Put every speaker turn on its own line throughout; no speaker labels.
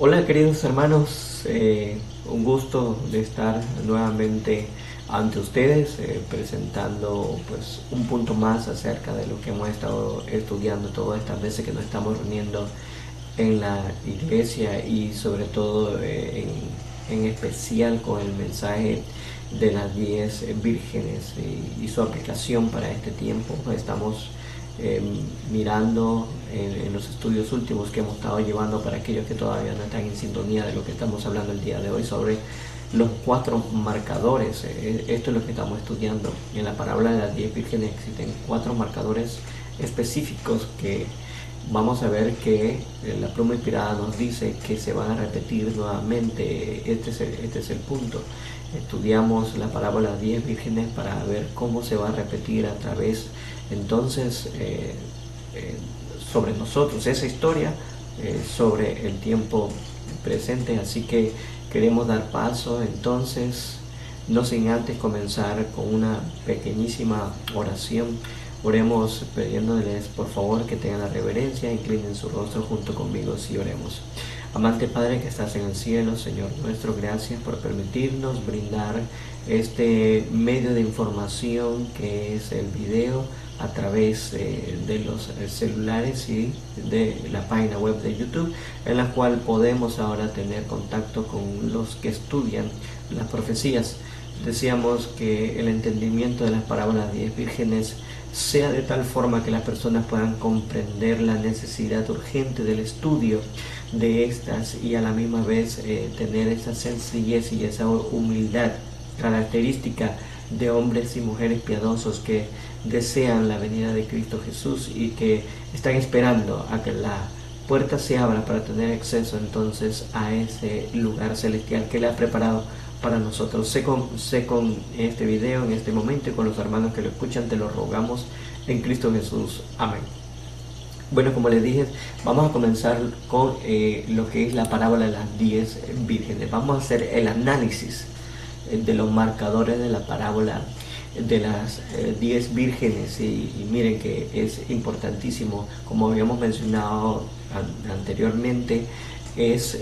Hola queridos hermanos, un gusto de estar nuevamente ante ustedes presentando pues un punto más acerca de lo que hemos estado estudiando todas estas veces que nos estamos reuniendo en la iglesia y sobre todo en especial con el mensaje de las 10 vírgenes y su aplicación para este tiempo. Estamos eh, mirando en los estudios últimos que hemos estado llevando para aquellos que todavía no están en sintonía de lo que estamos hablando el día de hoy sobre los 4 marcadores. Esto es lo que estamos estudiando. En la parábola de las 10 vírgenes existen 4 marcadores específicos que vamos a ver que la pluma inspirada nos dice que se van a repetir nuevamente. Este es el punto. Estudiamos la parábola de 10 vírgenes para ver cómo se va a repetir a través entonces sobre nosotros esa historia sobre el tiempo presente. Así que queremos dar paso entonces, no sin antes comenzar con una pequeñísima oración. Oremos pidiéndoles por favor que tengan la reverencia, inclinen su rostro junto conmigo si oremos. Amante Padre que estás en el cielo, Señor nuestro, gracias por permitirnos brindar este medio de información que es el video a través de los celulares y de la página web de YouTube, en la cual podemos ahora tener contacto con los que estudian las profecías. Decíamos que el entendimiento de las parábolas de 10 vírgenes sea de tal forma que las personas puedan comprender la necesidad urgente del estudio de estas y a la misma vez tener esa sencillez y esa humildad característica de hombres y mujeres piadosos que desean la venida de Cristo Jesús y que están esperando a que la puerta se abra para tener acceso entonces a ese lugar celestial que Él ha preparado para nosotros. Sé con este video en este momento y con los hermanos que lo escuchan, te lo rogamos en Cristo Jesús. Amén. Bueno, como les dije, vamos a comenzar con lo que es la parábola de las 10 vírgenes. Vamos a hacer el análisis de los marcadores de la parábola de las 10 vírgenes y miren que es importantísimo, como habíamos mencionado anteriormente, es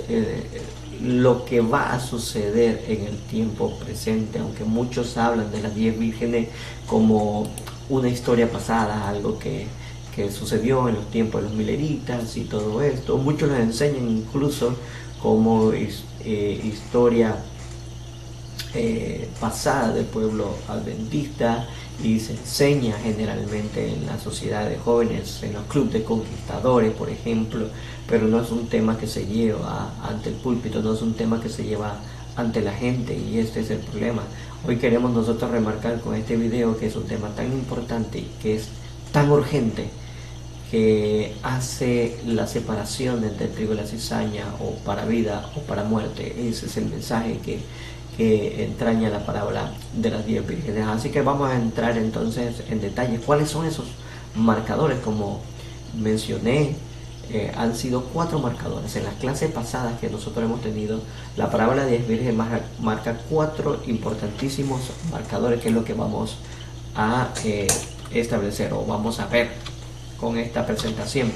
lo que va a suceder en el tiempo presente. Aunque muchos hablan de las 10 vírgenes como una historia pasada, algo que sucedió en los tiempos de los mileritas y todo esto, muchos las enseñan incluso como historia pasada del pueblo adventista, y se enseña generalmente en la sociedad de jóvenes, en los clubes de conquistadores, por ejemplo, pero no es un tema que se lleva ante el púlpito, no es un tema que se lleva ante la gente, y este es el problema. Hoy queremos nosotros remarcar con este video que es un tema tan importante y que es tan urgente, que hace la separación entre trigo y la cizaña, o para vida o para muerte. Ese es el mensaje que entraña la parábola de las 10 vírgenes. Así que vamos a entrar entonces en detalle. ¿Cuáles son esos marcadores? Como mencioné, han sido 4 marcadores. En las clases pasadas que nosotros hemos tenido, la parábola de 10 vírgenes marca 4 importantísimos marcadores, que es lo que vamos a establecer o vamos a ver con esta presentación.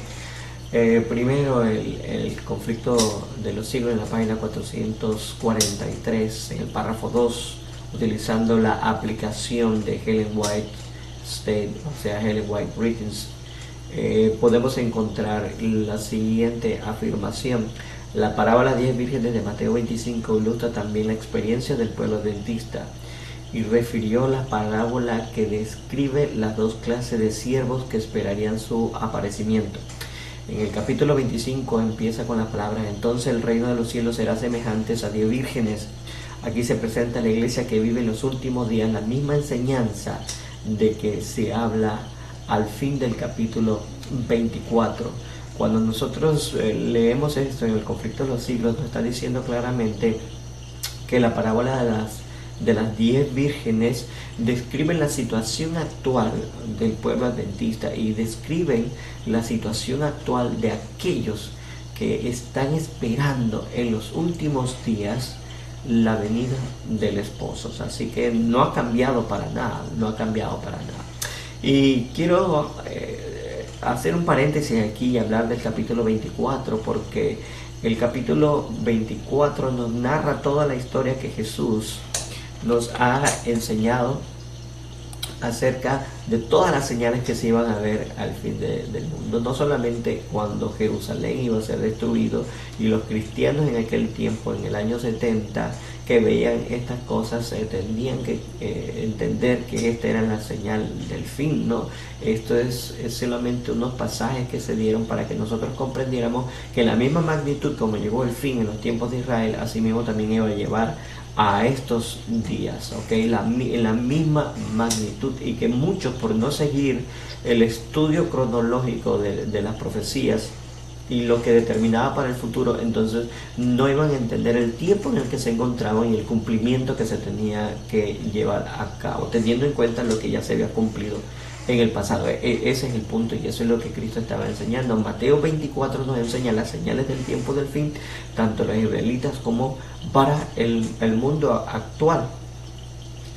Primero, el conflicto de los siglos, en la página 443, en el párrafo 2, utilizando la aplicación de Ellen White State, o sea, Ellen White Writings, podemos encontrar la siguiente afirmación: la parábola 10 vírgenes de Mateo 25 ilustra también la experiencia del pueblo adventista, y refirió la parábola que describe las 2 clases de siervos que esperarían su aparecimiento. En el capítulo 25 empieza con las palabras: entonces el reino de los cielos será semejante a 10 vírgenes. Aquí se presenta la iglesia que vive en los últimos días la misma enseñanza de que se habla al fin del capítulo 24. Cuando nosotros leemos esto en el conflicto de los siglos, nos está diciendo claramente que la parábola de las 10 vírgenes describen la situación actual del pueblo adventista y describen la situación actual de aquellos que están esperando en los últimos días la venida del esposo. Así que no ha cambiado para nada, no ha cambiado para nada. Y quiero hacer un paréntesis aquí y hablar del capítulo 24, porque el capítulo 24 nos narra toda la historia que Jesús nos ha enseñado acerca de todas las señales que se iban a ver al fin del mundo. No solamente cuando Jerusalén iba a ser destruido y los cristianos en aquel tiempo, en el año 70, que veían estas cosas, tenían que entender que esta era la señal del fin, ¿no? Esto es solamente unos pasajes que se dieron para que nosotros comprendiéramos que la misma magnitud como llegó el fin en los tiempos de Israel, así mismo también iba a llevar a estos días, en la misma magnitud, y que muchos, por no seguir el estudio cronológico de las profecías y lo que determinaba para el futuro, entonces no iban a entender el tiempo en el que se encontraban y el cumplimiento que se tenía que llevar a cabo, teniendo en cuenta lo que ya se había cumplido en el pasado. Ese es el punto, y eso es lo que Cristo estaba enseñando. Mateo 24 nos enseña las señales del tiempo del fin, tanto los israelitas como para el mundo actual.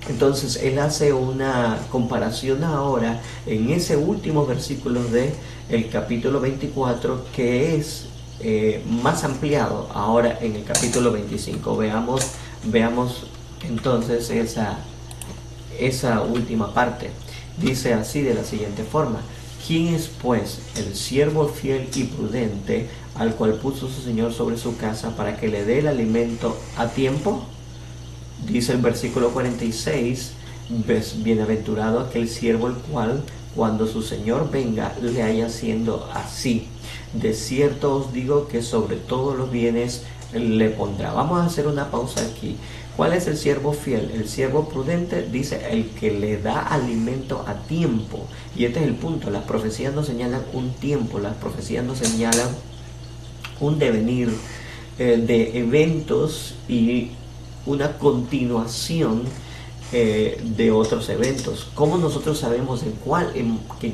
Entonces él hace una comparación ahora en ese último versículo de el capítulo 24, que es más ampliado ahora en el capítulo 25. Veamos entonces esa última parte. Dice así, de la siguiente forma: ¿quién es pues el siervo fiel y prudente, al cual puso su señor sobre su casa para que le dé el alimento a tiempo? Dice el versículo 46, bienaventurado aquel siervo el cual, cuando su señor venga, le haya haciendo así. De cierto os digo que sobre todos los bienes le pondrá. Vamos a hacer una pausa aquí. ¿Cuál es el siervo fiel? El siervo prudente, dice, el que le da alimento a tiempo. Y este es el punto. Las profecías nos señalan un tiempo, las profecías nos señalan un devenir de eventos y una continuación de otros eventos. ¿Cómo nosotros sabemos en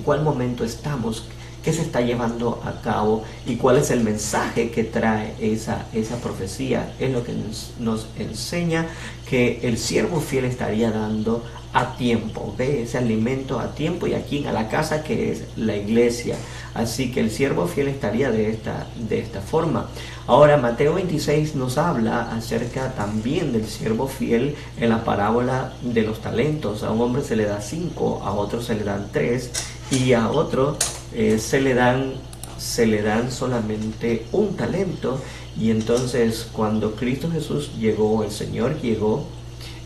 cuál momento estamos? ¿Qué se está llevando a cabo? ¿Y cuál es el mensaje que trae esa profecía? Es lo que nos enseña que el siervo fiel estaría dando a tiempo, ese alimento a tiempo, y aquí a la casa que es la iglesia. Así que el siervo fiel estaría de esta forma. Ahora Mateo 26 nos habla acerca también del siervo fiel en la parábola de los talentos. A un hombre se le da 5, a otro se le dan 3 y a otro se le dan solamente un talento. Y entonces cuando Cristo Jesús llegó, el Señor llegó,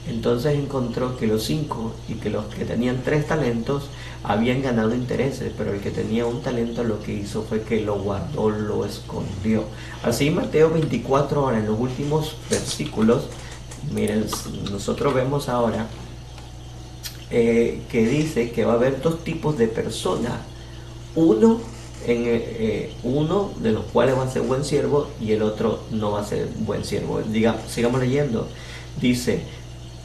entonces encontró que los 5 y que los que tenían 3 talentos habían ganado intereses, pero el que tenía un talento lo que hizo fue que lo guardó, lo escondió. Así Mateo 24, ahora en los últimos versículos, miren, nosotros vemos ahora que dice que va a haber 2 tipos de personas. Uno de los cuales va a ser buen siervo y el otro no va a ser buen siervo. Sigamos leyendo. Dice,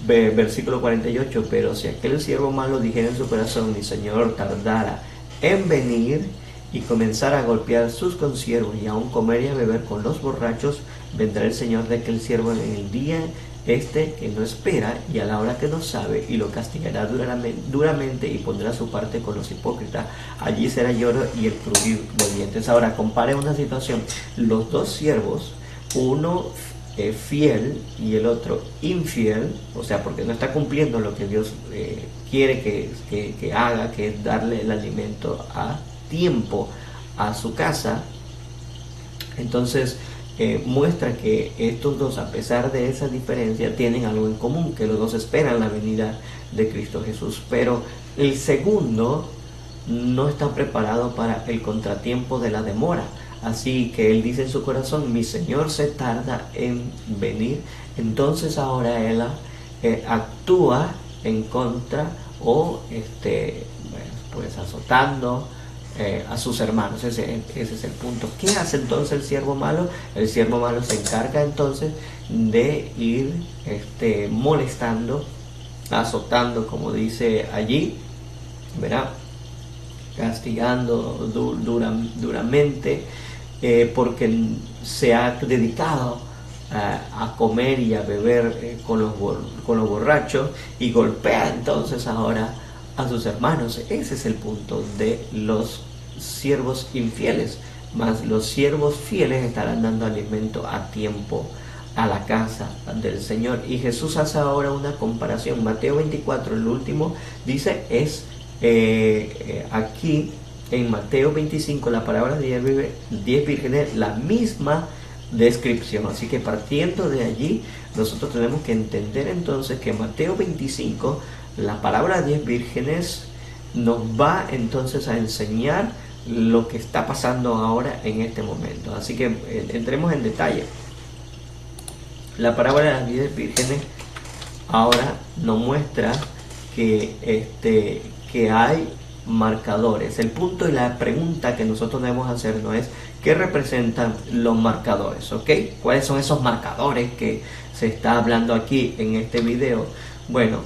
versículo 48, pero si aquel siervo malo dijera en su corazón, mi señor tardara en venir, y comenzara a golpear sus consiervos y aún comer y a beber con los borrachos, vendrá el señor de aquel siervo en el día que no espera y a la hora que no sabe, y lo castigará duramente y pondrá su parte con los hipócritas. Allí será lloro y el crujir de dientes. Ahora compare una situación: los 2 siervos, uno fiel y el otro infiel, o sea, porque no está cumpliendo lo que Dios quiere que haga, que es darle el alimento a tiempo a su casa. Entonces muestra que estos 2, a pesar de esa diferencia, tienen algo en común, que los 2 esperan la venida de Cristo Jesús. Pero el segundo no está preparado para el contratiempo de la demora. Así que él dice en su corazón, mi Señor se tarda en venir. Entonces ahora él actúa en contra, o pues azotando a sus hermanos. Ese es el punto. ¿Qué hace entonces el siervo malo? El siervo malo se encarga entonces de ir molestando, azotando, como dice allí, ¿verdad? Castigando duramente, porque se ha dedicado a comer y a beber con los borrachos, y golpea entonces ahora a sus hermanos. Ese es el punto de los siervos infieles, mas los siervos fieles estarán dando alimento a tiempo a la casa del Señor. Y Jesús hace ahora una comparación. Mateo 24, el último, dice, es aquí en Mateo 25, la palabra 10 vírgenes, la misma descripción. Así que partiendo de allí, nosotros tenemos que entender entonces que Mateo 25, la palabra 10 vírgenes, nos va entonces a enseñar lo que está pasando ahora en este momento. Así que entremos en detalle. La parábola de las 10 vírgenes ahora nos muestra que hay marcadores. El punto y la pregunta que nosotros debemos hacernos es: ¿qué representan los marcadores? ¿Ok? ¿Cuáles son esos marcadores que se está hablando aquí en este video? Bueno,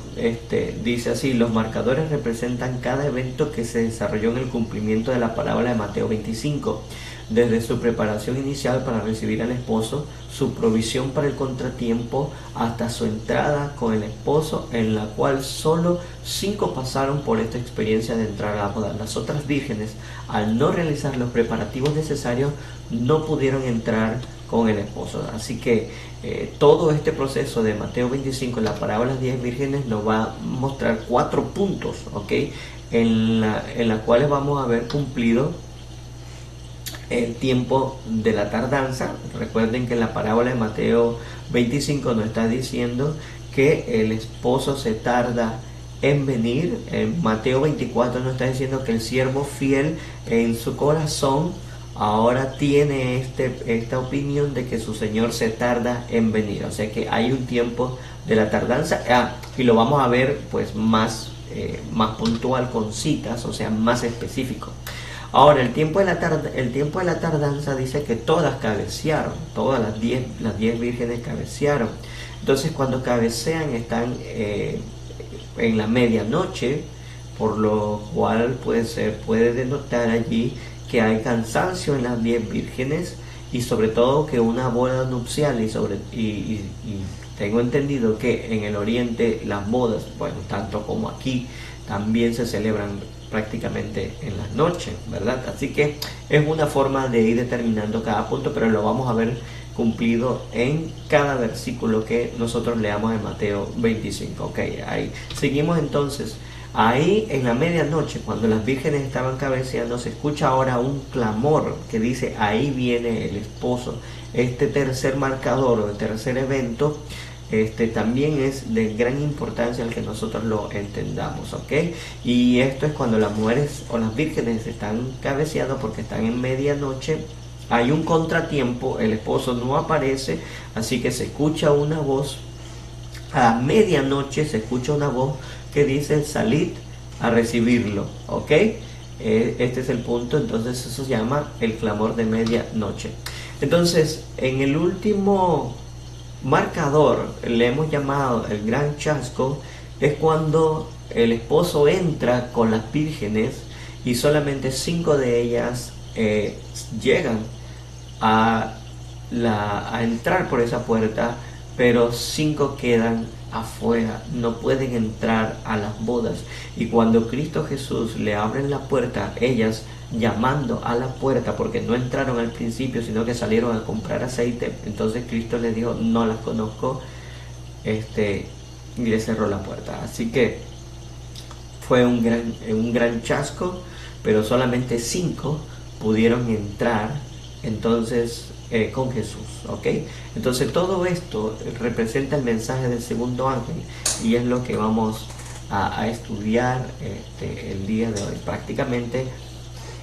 dice así: los marcadores representan cada evento que se desarrolló en el cumplimiento de la parábola de Mateo 25, desde su preparación inicial para recibir al esposo, su provisión para el contratiempo, hasta su entrada con el esposo, en la cual solo 5 pasaron por esta experiencia de entrar a la boda. Las otras vírgenes, al no realizar los preparativos necesarios, no pudieron entrar con el esposo. Así que todo este proceso de Mateo 25, la parábola de las 10 vírgenes, nos va a mostrar 4 puntos, ¿ok? En las cuales vamos a ver cumplido el tiempo de la tardanza. Recuerden que en la parábola de Mateo 25 nos está diciendo que el esposo se tarda en venir. En Mateo 24 nos está diciendo que el siervo fiel en su corazón ahora tiene esta opinión de que su señor se tarda en venir. O sea que hay un tiempo de la tardanza, y lo vamos a ver pues más puntual, con citas, o sea, más específico. Ahora, el tiempo de la tardanza dice que todas cabecearon, todas las 10 vírgenes cabecearon. Entonces, cuando cabecean están en la medianoche, por lo cual puede denotar allí que hay cansancio en las 10 vírgenes, y sobre todo que una boda nupcial, y tengo entendido que en el oriente las bodas, bueno, tanto como aquí, también se celebran prácticamente en las noches, ¿verdad? Así que es una forma de ir determinando cada punto, pero lo vamos a ver cumplido en cada versículo que nosotros leamos en Mateo 25. Ok, ahí seguimos entonces. Ahí en la medianoche, cuando las vírgenes estaban cabeceando, se escucha ahora un clamor que dice: ahí viene el esposo. Este tercer marcador o el tercer evento también es de gran importancia el que nosotros lo entendamos, ¿ok? Y esto es cuando las mujeres o las vírgenes están cabeceando porque están en medianoche. Hay un contratiempo, el esposo no aparece, así que se escucha una voz. A medianoche se escucha una voz que dice: salid a recibirlo, ¿ok? Este es el punto. Entonces eso se llama el clamor de medianoche. Entonces, en el último marcador, le hemos llamado el gran chasco, es cuando el esposo entra con las vírgenes y solamente 5 de ellas llegan a entrar por esa puerta, pero 5 quedan afuera, no pueden entrar a las bodas. Y cuando Cristo Jesús le abre la puerta, ellas llamando a la puerta, porque no entraron al principio, sino que salieron a comprar aceite, entonces Cristo les dijo: no las conozco, y le cerró la puerta. Así que fue un gran chasco, pero solamente 5 pudieron entrar entonces con Jesús, ¿ok? Entonces todo esto representa el mensaje del segundo ángel, y es lo que vamos a estudiar el día de hoy. Prácticamente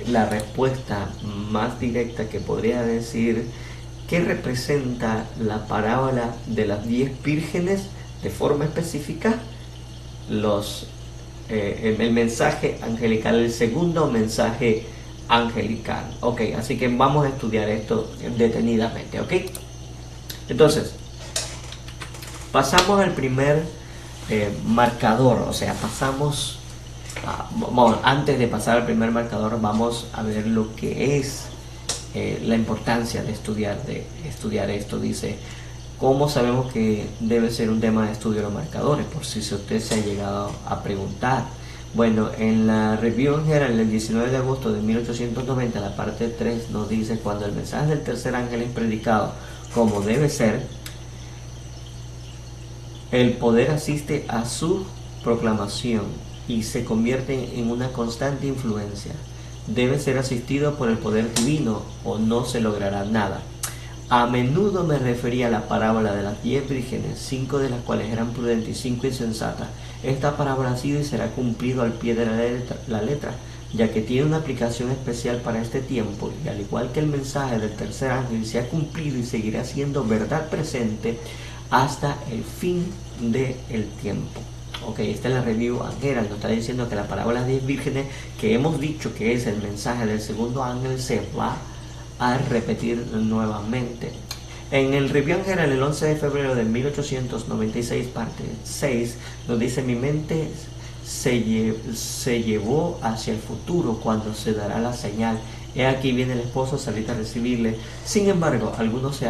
la respuesta más directa que podría decir qué representa la parábola de las 10 vírgenes de forma específica, el mensaje angelical, el segundo mensaje angelical. Ok, así que vamos a estudiar esto detenidamente, ok. Entonces, pasamos al primer marcador, o sea, antes de pasar al primer marcador, vamos a ver lo que es la importancia de estudiar esto. Dice: ¿cómo sabemos que debe ser un tema de estudio los marcadores? Por si usted se ha llegado a preguntar. Bueno, en la Review en Herald el 19 de agosto de 1890, la parte 3 nos dice: cuando el mensaje del tercer ángel es predicado como debe ser, el poder asiste a su proclamación y se convierte en una constante influencia. Debe ser asistido por el poder divino o no se logrará nada. A menudo me refería a la parábola de las 10 vírgenes, 5 de las cuales eran prudentes y 5 insensatas. Esta parábola ha sido y será cumplido al pie de la letra, ya que tiene una aplicación especial para este tiempo, y al igual que el mensaje del tercer ángel se ha cumplido y seguirá siendo verdad presente hasta el fin del tiempo. Ok, esta es la Review and Herald, nos está diciendo que la parábola de 10 vírgenes, que hemos dicho que es el mensaje del segundo ángel, se va a repetir nuevamente. En el Review and Herald, el 11 de febrero de 1896, parte 6, nos dice: mi mente se llevó hacia el futuro cuando se dará la señal. He aquí viene el esposo, salid a recibirle. Sin embargo, algunos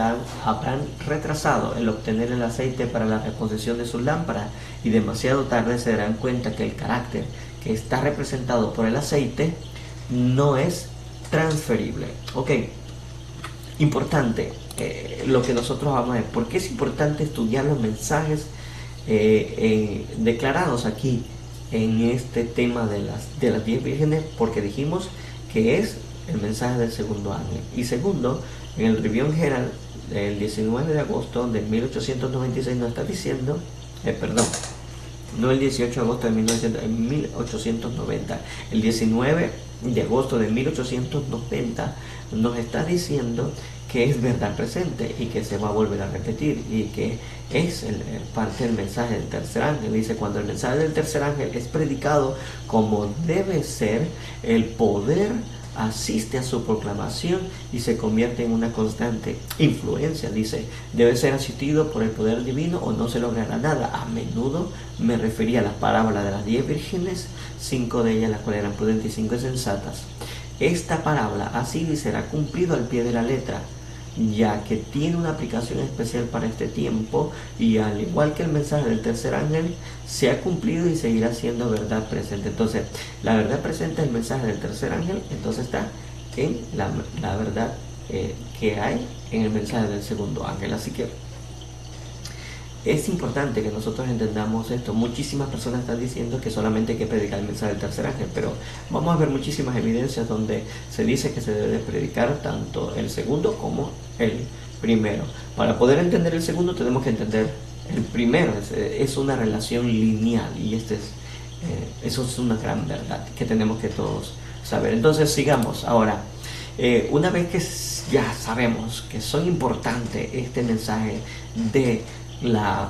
habrán retrasado el obtener el aceite para la reposición de sus lámparas, y demasiado tarde se darán cuenta que el carácter que está representado por el aceite no es transferible. Ok, importante lo que nosotros vamos a ver. ¿Por qué es importante estudiar los mensajes declarados aquí en este tema de las 10 vírgenes? Porque dijimos que es el mensaje del segundo ángel. Y segundo, en el Review and Herald el 19 de agosto de 1896 nos está diciendo, perdón, no el 18 de agosto de 1890, el 19 de agosto de 1890 nos está diciendo que es verdad presente y que se va a volver a repetir, y que es parte del mensaje del tercer ángel. Dice: cuando el mensaje del tercer ángel es predicado como debe ser, el poder asiste a su proclamación y se convierte en una constante influencia. Dice: debe ser asistido por el poder divino o no se logrará nada. A menudo me refería a la parábola de las 10 vírgenes, 5 de ellas las cuales eran prudentes y 5 insensatas. Esta parábola ha sido y será cumplido al pie de la letra, ya que tiene una aplicación especial para este tiempo, y al igual que el mensaje del tercer ángel, se ha cumplido y seguirá siendo verdad presente. Entonces, la verdad presente del mensaje del tercer ángel, entonces está en la verdad que hay en el mensaje del segundo ángel. Así que es importante que nosotros entendamos esto. Muchísimas personas están diciendo que solamente hay que predicar el mensaje del tercer ángel, pero vamos a ver muchísimas evidencias donde se dice que se debe de predicar tanto el segundo como el primero. Para poder entender el segundo tenemos que entender el primero. Es una relación lineal, y eso es una gran verdad que tenemos que todos saber. Entonces sigamos ahora. Una vez que ya sabemos que son importantes este mensaje de la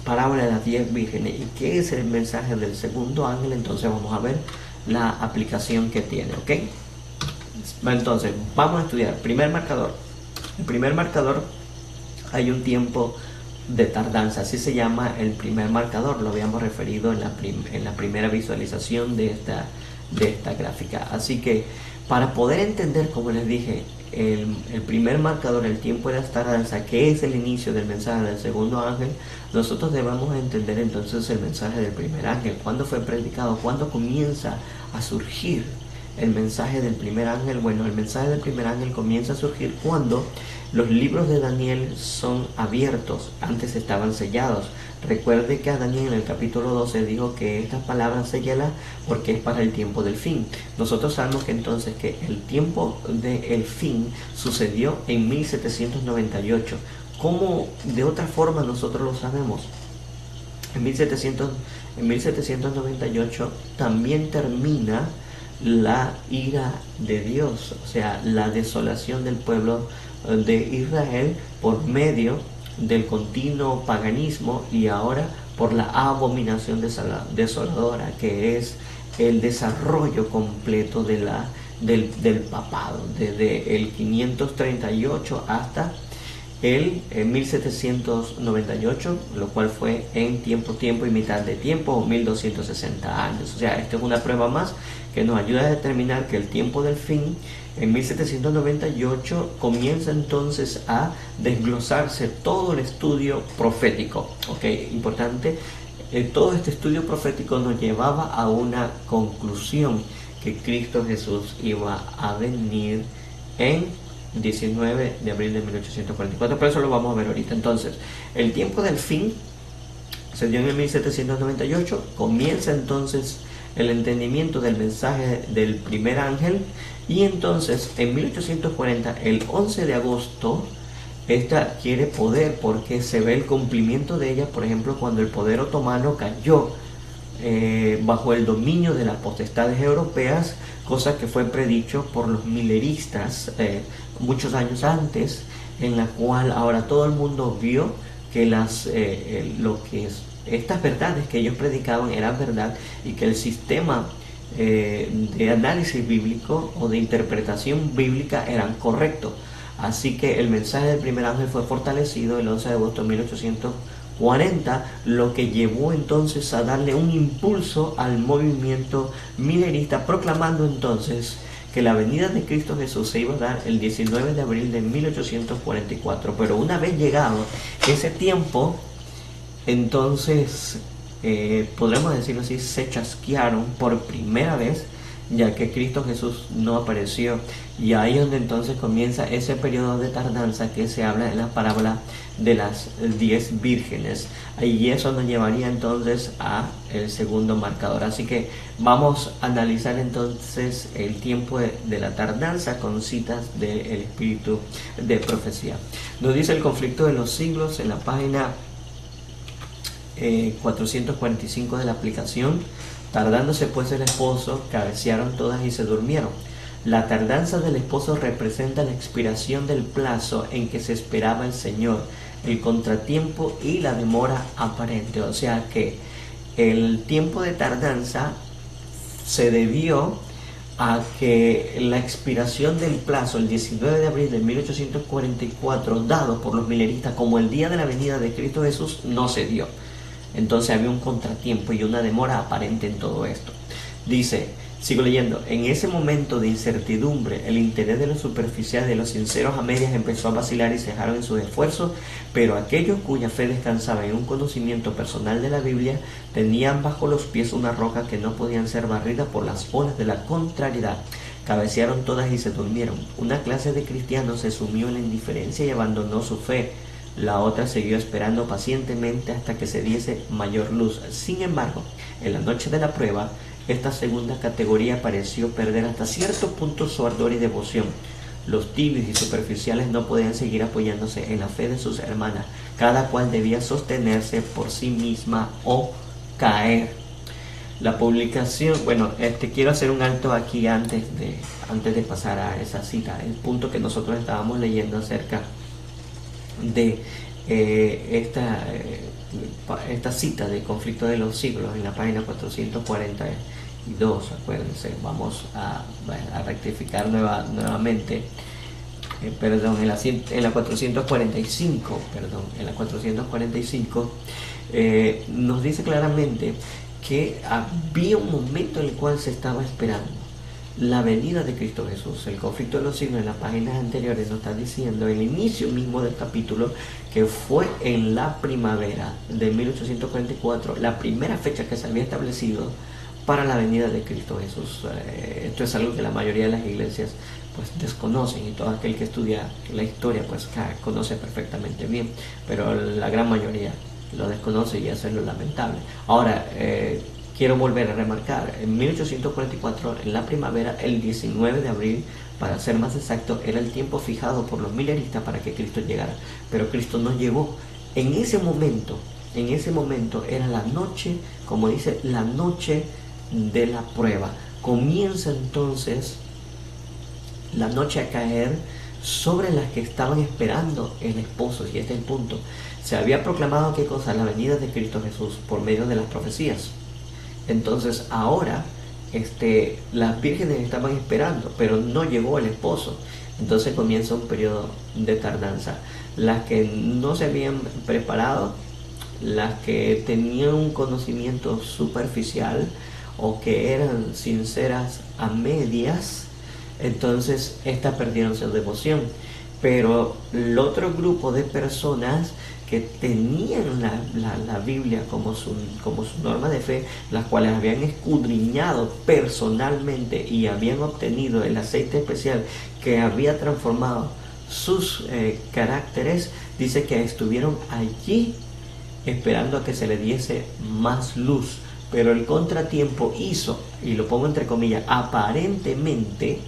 parábola de las 10 vírgenes y qué es el mensaje del segundo ángel, entonces vamos a ver la aplicación que tiene. ¿Ok? Entonces vamos a estudiar primer marcador. El primer marcador, hay un tiempo de tardanza, así se llama el primer marcador. Lo habíamos referido en la primera visualización de esta gráfica. Así que para poder entender, como les dije, el primer marcador, el tiempo de la tardanza, que es el inicio del mensaje del segundo ángel, nosotros debemos entender entonces el mensaje del primer ángel. ¿Cuándo fue predicado? ¿Cuándo comienza a surgir el mensaje del primer ángel? Bueno, el mensaje del primer ángel comienza a surgir cuando los libros de Daniel son abiertos. Antes estaban sellados. Recuerde que a Daniel en el capítulo 12 dijo que estas palabras séllalas porque es para el tiempo del fin. Nosotros sabemos que entonces que el tiempo del fin sucedió en 1798. ¿Cómo de otra forma nosotros lo sabemos? En 1798 también termina la ira de Dios, o sea, la desolación del pueblo de Israel por medio del continuo paganismo, y ahora por la abominación desoladora, que es el desarrollo completo del papado, desde el 538 hasta el 1798, lo cual fue en tiempo y mitad de tiempo, o 1260 años. O sea, esta es una prueba más que nos ayuda a determinar que el tiempo del fin en 1798 comienza entonces a desglosarse todo el estudio profético. Ok, importante todo este estudio profético nos llevaba a una conclusión, que Cristo Jesús iba a venir en 19 de abril de 1844, pero eso lo vamos a ver ahorita. Entonces, el tiempo del fin se dio en el 1798, comienza entonces el entendimiento del mensaje del primer ángel, y entonces en 1840, el 11 de agosto, esta adquiere poder porque se ve el cumplimiento de ella, por ejemplo, cuando el poder otomano cayó bajo el dominio de las potestades europeas, cosa que fue predicho por los mileristas muchos años antes, en la cual ahora todo el mundo vio que estas verdades que ellos predicaban eran verdad, y que el sistema de análisis bíblico o de interpretación bíblica eran correctos. Así que el mensaje del primer ángel fue fortalecido el 11 de agosto de 1840, lo que llevó entonces a darle un impulso al movimiento milerista, proclamando entonces que la venida de Cristo Jesús se iba a dar el 19 de abril de 1844. Pero una vez llegado ese tiempo, entonces podremos decirlo así, se chasquearon por primera vez, ya que Cristo Jesús no apareció, y ahí es donde entonces comienza ese periodo de tardanza que se habla en la parábola de las 10 vírgenes, y eso nos llevaría entonces a el segundo marcador. Así que vamos a analizar entonces el tiempo de la tardanza con citas del espíritu de profecía. Nos dice el conflicto de los siglos en la página 445 de la aplicación. Tardándose pues el esposo, cabecearon todas y se durmieron. La tardanza del esposo representa la expiración del plazo en que se esperaba el Señor, el contratiempo y la demora aparente. O sea que el tiempo de tardanza se debió a que la expiración del plazo, el 19 de abril de 1844, dado por los mileristas como el día de la venida de Cristo Jesús, no se dio. Entonces había un contratiempo y una demora aparente en todo esto. Dice, sigo leyendo, en ese momento de incertidumbre, el interés de los superficiales, de los sinceros a medias, empezó a vacilar y cejaron en sus esfuerzos, pero aquellos cuya fe descansaba en un conocimiento personal de la Biblia, tenían bajo los pies una roca que no podían ser barridas por las olas de la contrariedad. Cabecearon todas y se durmieron. Una clase de cristianos se sumió en la indiferencia y abandonó su fe. La otra siguió esperando pacientemente hasta que se diese mayor luz. Sin embargo, en la noche de la prueba, esta segunda categoría pareció perder hasta cierto punto su ardor y devoción. Los tibios y superficiales no podían seguir apoyándose en la fe de sus hermanas. Cada cual debía sostenerse por sí misma o caer. La publicación, bueno, quiero hacer un alto aquí antes de pasar a esa cita. El punto que nosotros estábamos leyendo acerca de esta cita de conflicto de los siglos en la página 442, acuérdense, vamos a rectificar nuevamente, en la 445, nos dice claramente que había un momento en el cual se estaba esperando la venida de Cristo Jesús. El conflicto de los siglos en las páginas anteriores nos está diciendo, el inicio mismo del capítulo, que fue en la primavera de 1844, la primera fecha que se había establecido para la venida de Cristo Jesús. Esto es algo que la mayoría de las iglesias pues desconocen, y todo aquel que estudia la historia pues conoce perfectamente bien, pero la gran mayoría lo desconoce, y eso es lo lamentable. Ahora, quiero volver a remarcar, en 1844, en la primavera, el 19 de abril, para ser más exacto, era el tiempo fijado por los mileristas para que Cristo llegara. Pero Cristo no llegó. En ese momento era la noche, como dice, la noche de la prueba. Comienza entonces la noche a caer sobre las que estaban esperando el esposo. Y este es el punto. Se había proclamado, ¿qué cosa? La venida de Cristo Jesús por medio de las profecías. Entonces ahora las vírgenes estaban esperando, pero no llegó el esposo. Entonces comienza un periodo de tardanza. Las que no se habían preparado, las que tenían un conocimiento superficial o que eran sinceras a medias, entonces estas perdieron su devoción. Pero el otro grupo de personas que tenían la Biblia como su norma de fe, las cuales habían escudriñado personalmente y habían obtenido el aceite especial que había transformado sus caracteres, dice que estuvieron allí esperando a que se le diese más luz. Pero el contratiempo hizo, y lo pongo entre comillas, aparentemente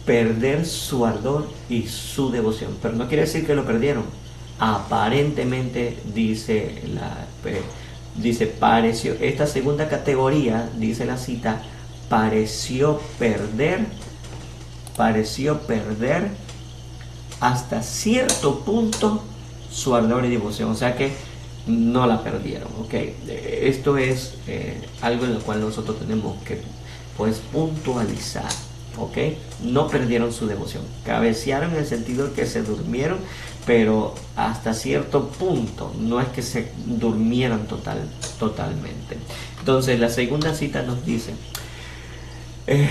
perder su ardor y su devoción. Pero no quiere decir que lo perdieron. Aparentemente, dice pareció, esta segunda categoría, dice la cita, pareció perder hasta cierto punto su ardor y devoción. O sea que no la perdieron, ¿ok? Esto es algo en lo cual nosotros tenemos que, pues, puntualizar, ¿ok? No perdieron su devoción, cabecearon en el sentido de que se durmieron, pero hasta cierto punto, no es que se durmieran totalmente. Entonces, la segunda cita nos dice: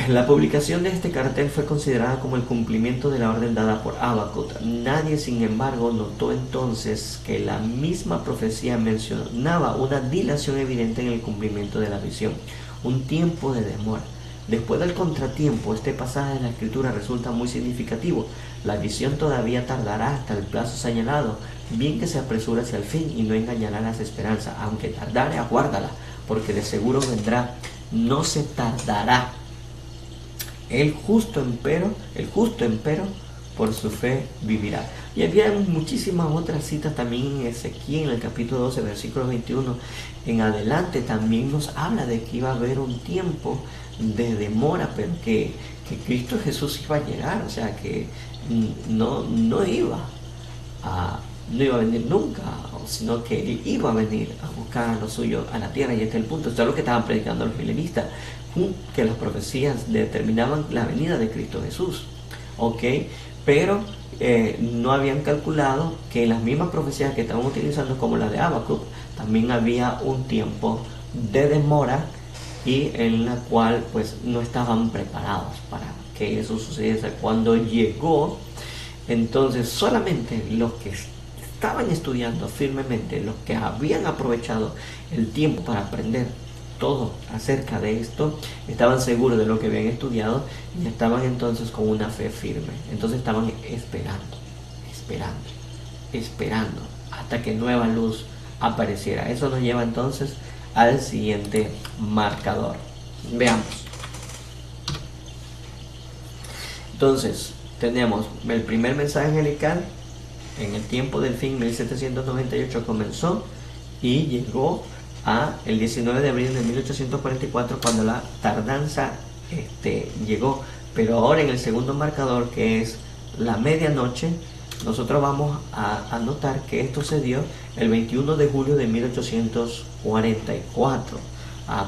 la publicación de este cartel fue considerada como el cumplimiento de la orden dada por Habacuc. Nadie, sin embargo, notó entonces que la misma profecía mencionaba una dilación evidente en el cumplimiento de la visión, un tiempo de demora. Después del contratiempo, este pasaje de la Escritura resulta muy significativo. La visión todavía tardará hasta el plazo señalado, bien que se apresure hacia el fin y no engañará las esperanzas. Aunque tardare, aguárdala, porque de seguro vendrá, no se tardará. El justo empero, por su fe vivirá. Y había muchísimas otras citas también en Ezequiel, en el capítulo 12, versículo 21. En adelante también nos habla de que iba a haber un tiempo de demora, pero que Cristo Jesús iba a llegar, o sea que no iba a venir nunca, sino que Él iba a venir a buscar a lo suyo a la tierra. Y este es el punto. Esto es lo que estaban predicando los milenistas, que las profecías determinaban la venida de Cristo Jesús, ¿ok? Pero no habían calculado que en las mismas profecías que estaban utilizando, como la de Habacuc, también había un tiempo de demora, y en la cual pues no estaban preparados para que eso sucediese. Cuando llegó, entonces solamente los que estaban estudiando firmemente, los que habían aprovechado el tiempo para aprender todo acerca de esto, estaban seguros de lo que habían estudiado y estaban entonces con una fe firme. Entonces estaban esperando hasta que nueva luz apareciera. Eso nos lleva entonces al siguiente marcador. Veamos. Entonces tenemos el primer mensaje angelical. En el tiempo del fin, 1798 comenzó y llegó a el 19 de abril de 1844, cuando la tardanza llegó. Pero ahora en el segundo marcador, que es la medianoche, nosotros vamos a notar que esto se dio el 21 de julio de 1844.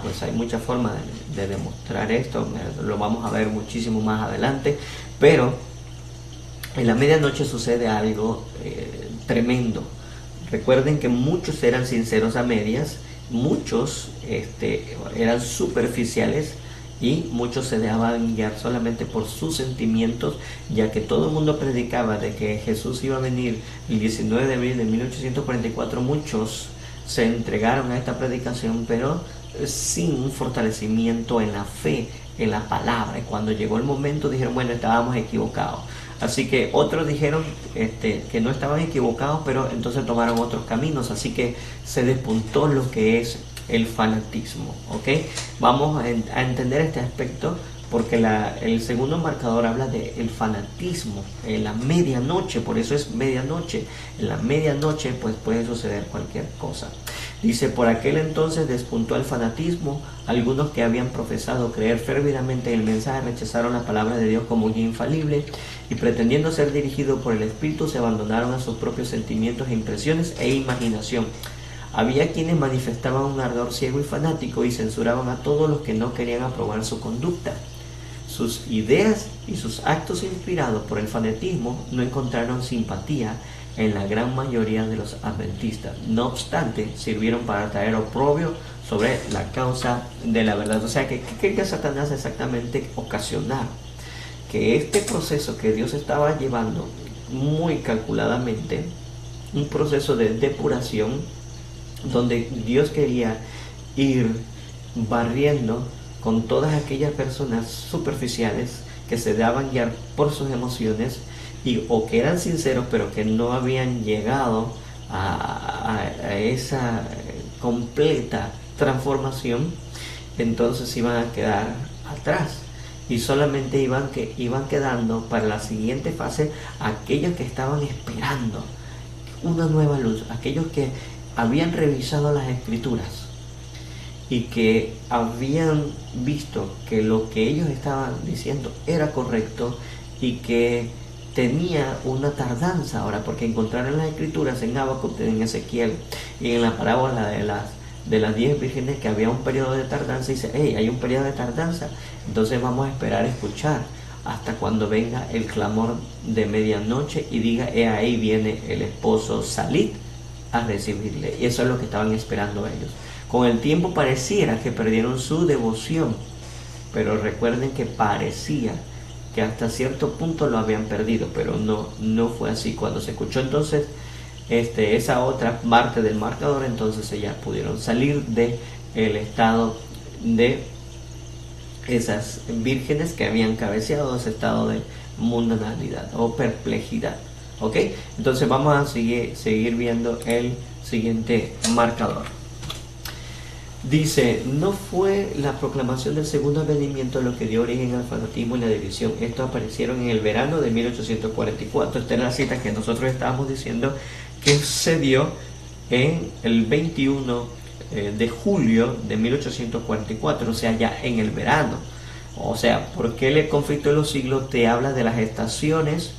Pues hay muchas formas de demostrar esto, lo vamos a ver muchísimo más adelante, pero en la medianoche sucede algo tremendo. Recuerden que muchos eran sinceros a medias, muchos eran superficiales, y muchos se dejaban guiar solamente por sus sentimientos, ya que todo el mundo predicaba de que Jesús iba a venir el 19 de abril de 1844. Muchos se entregaron a esta predicación, pero sin un fortalecimiento en la fe, en la palabra. Y cuando llegó el momento dijeron: bueno, estábamos equivocados. Así que otros dijeron que no estaban equivocados, pero entonces tomaron otros caminos. Así que se despuntó lo que es el fanatismo, ¿ok? Vamos a entender este aspecto, porque el segundo marcador habla del fanatismo en la medianoche. Por eso es medianoche. En la medianoche pues puede suceder cualquier cosa. Dice: por aquel entonces despuntó el fanatismo. Algunos que habían profesado creer fervientemente en el mensaje rechazaron la palabra de Dios como guía infalible, y pretendiendo ser dirigidos por el Espíritu se abandonaron a sus propios sentimientos e impresiones e imaginación. Había quienes manifestaban un ardor ciego y fanático y censuraban a todos los que no querían aprobar su conducta. Sus ideas y sus actos inspirados por el fanatismo no encontraron simpatía en la gran mayoría de los adventistas. No obstante, sirvieron para traer oprobio sobre la causa de la verdad. O sea, ¿qué quería Satanás exactamente ocasionar? Que este proceso que Dios estaba llevando muy calculadamente un proceso de depuración donde Dios quería ir barriendo con todas aquellas personas superficiales que se daban guiar por sus emociones y o que eran sinceros pero que no habían llegado a esa completa transformación. Entonces iban a quedar atrás y solamente iban quedando para la siguiente fase aquellos que estaban esperando una nueva luz, aquellos que habían revisado las escrituras y que habían visto que lo que ellos estaban diciendo era correcto y que tenía una tardanza ahora, porque encontraron las escrituras en Habacuc, en Ezequiel y en la parábola de las 10 vírgenes que había un periodo de tardanza y dice, hey, hay un periodo de tardanza, entonces vamos a esperar a escuchar hasta cuando venga el clamor de medianoche y diga, ahí viene el esposo, salid a recibirle. Y eso es lo que estaban esperando ellos. Con el tiempo pareciera que perdieron su devoción, pero recuerden que parecía que hasta cierto punto lo habían perdido, pero no fue así. Cuando se escuchó entonces esa otra parte del marcador, entonces ellas pudieron salir de el estado de esas vírgenes que habían cabeceado ese estado de mundanalidad o perplejidad. ¿Ok? Entonces vamos a seguir viendo el siguiente marcador. Dice, no fue la proclamación del segundo advenimiento lo que dio origen al fanatismo y la división. Estos aparecieron en el verano de 1844. Esta es la cita que nosotros estábamos diciendo que se dio en el 21 de julio de 1844, o sea, ya en el verano. O sea, porque el conflicto de los siglos te habla de las estaciones,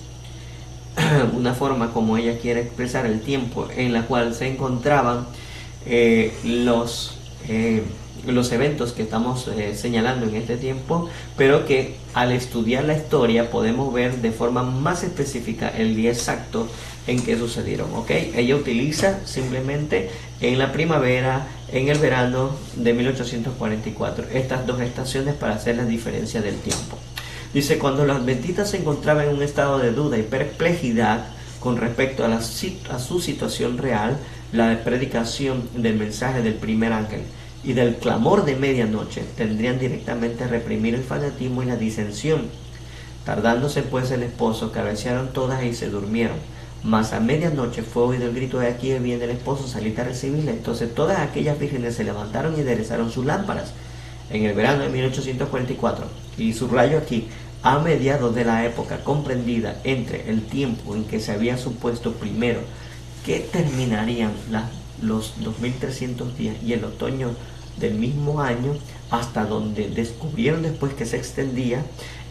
una forma como ella quiere expresar el tiempo en la cual se encontraban los eventos que estamos señalando en este tiempo, pero que al estudiar la historia podemos ver de forma más específica el día exacto en que sucedieron. ¿Ok? Ella utiliza simplemente en la primavera, en el verano de 1844, estas dos estaciones para hacer la diferencia del tiempo. Dice, cuando los adventistas se encontraban en un estado de duda y perplejidad con respecto a su situación real, la predicación del mensaje del primer ángel y del clamor de medianoche tendrían directamente a reprimir el fanatismo y la disensión. Tardándose pues el esposo, cabecearon todas y se durmieron. Mas a medianoche fue oído el grito de aquí viene el esposo, salid a recibirle. Entonces todas aquellas vírgenes se levantaron y enderezaron sus lámparas. En el verano de 1844, y subrayo aquí, a mediados de la época comprendida entre el tiempo en que se había supuesto primero que terminarían los 2300 días y el otoño del mismo año, hasta donde descubrieron después que se extendía,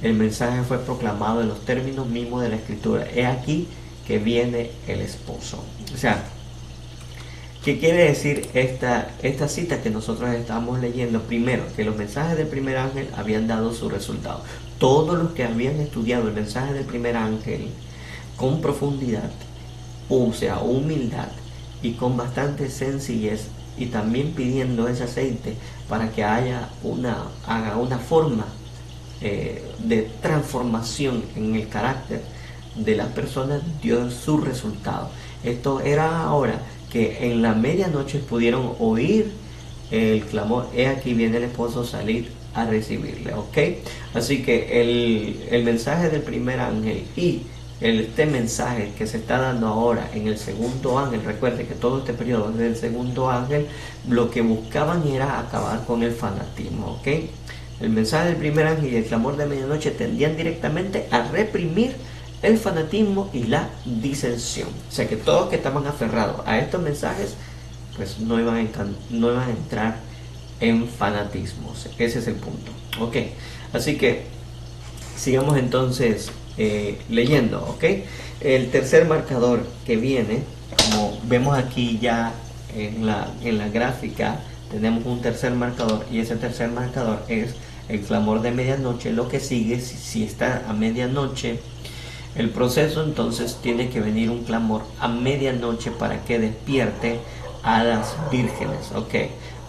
el mensaje fue proclamado en los términos mismos de la escritura. He aquí que viene el esposo. O sea, ¿qué quiere decir esta cita que nosotros estamos leyendo? Primero, que los mensajes del primer ángel habían dado su resultado. Todos los que habían estudiado el mensaje del primer ángel con profundidad, o sea, humildad y con bastante sencillez, y también pidiendo ese aceite para que haga una forma de transformación en el carácter de las personas, dio su resultado. Esto era ahora que en la medianoche pudieron oír el clamor, he aquí viene el esposo, salir a recibirle. ¿Ok? Así que el mensaje del primer ángel y este mensaje que se está dando ahora en el segundo ángel, recuerde que todo este periodo del segundo ángel, lo que buscaban era acabar con el fanatismo. ¿Ok? El mensaje del primer ángel y el clamor de medianoche tendían directamente a reprimir el fanatismo y la disensión. O sea que todos que estaban aferrados a estos mensajes, pues no iban a entrar en fanatismos. Ese es el punto. Ok, así que sigamos entonces leyendo. Ok, el tercer marcador que viene, como vemos aquí ya en la gráfica, tenemos un tercer marcador, y ese tercer marcador es el clamor de medianoche. Lo que sigue, si está a medianoche el proceso, entonces tiene que venir un clamor a medianoche para que despierte a las vírgenes. Ok,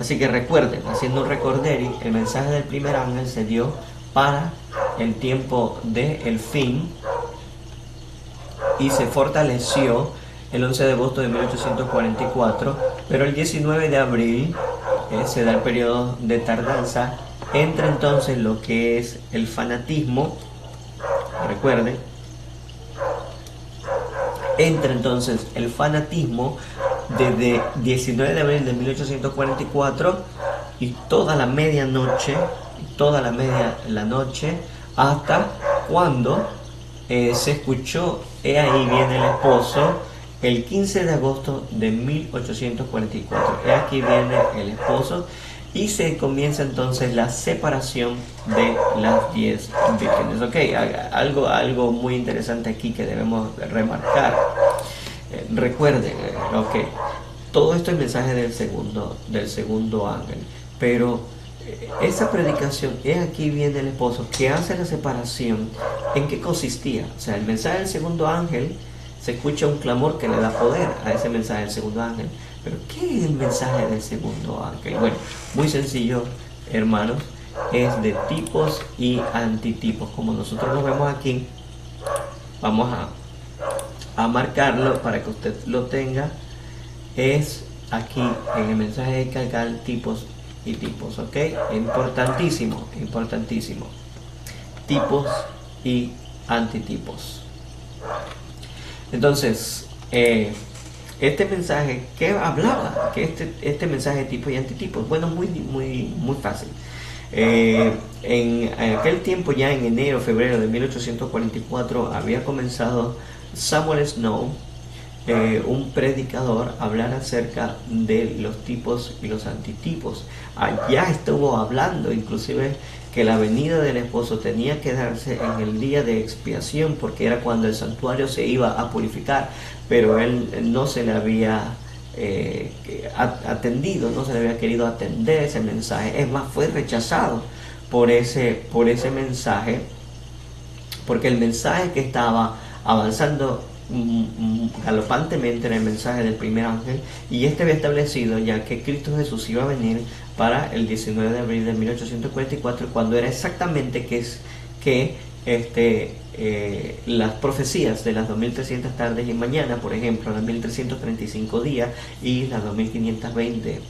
así que recuerden, haciendo un recorderi, el mensaje del primer ángel se dio para el tiempo del fin, y se fortaleció el 11 de agosto de 1844, pero el 19 de abril se da el periodo de tardanza. Entra entonces lo que es el fanatismo, recuerden, entra entonces el fanatismo desde 19 de abril de 1844 y toda la medianoche, la noche, hasta cuando se escuchó "He ahí viene el esposo", el 15 de agosto de 1844. He aquí viene el esposo, y se comienza entonces la separación de las 10 vírgenes. Ok, algo muy interesante aquí que debemos remarcar. Recuerden, ok, todo esto es el mensaje del segundo ángel, pero esa predicación, "He aquí viene el esposo", que hace la separación, ¿en qué consistía? O sea, el mensaje del segundo ángel, se escucha un clamor que le da poder a ese mensaje del segundo ángel. Pero ¿qué es el mensaje del segundo ángel? Bueno, muy sencillo, hermanos, es de tipos y antitipos. Como nosotros lo vemos aquí, vamos a marcarlo para que usted lo tenga. Es aquí en el mensaje de cargar tipos y tipos, ¿ok? Importantísimo, importantísimo. Tipos y antitipos. Entonces, este mensaje, ¿qué hablaba? Que este mensaje de tipos y antitipos. Bueno, muy fácil. En aquel tiempo, ya en enero, febrero de 1844, había comenzado Samuel Snow, un predicador, a hablar acerca de los tipos y los antitipos. Allá estuvo hablando inclusive que la venida del esposo tenía que darse en el día de expiación, porque era cuando el santuario se iba a purificar, pero él no se le había atendido, no se le había querido atender ese mensaje. Es más, fue rechazado por ese mensaje, porque el mensaje que estaba avanzando galopantemente en el mensaje del primer ángel, y este había establecido ya que Cristo Jesús iba a venir para el 19 de abril de 1844, cuando era exactamente que las profecías de las 2300 tardes y mañanas, por ejemplo, las 1335 días y las 2520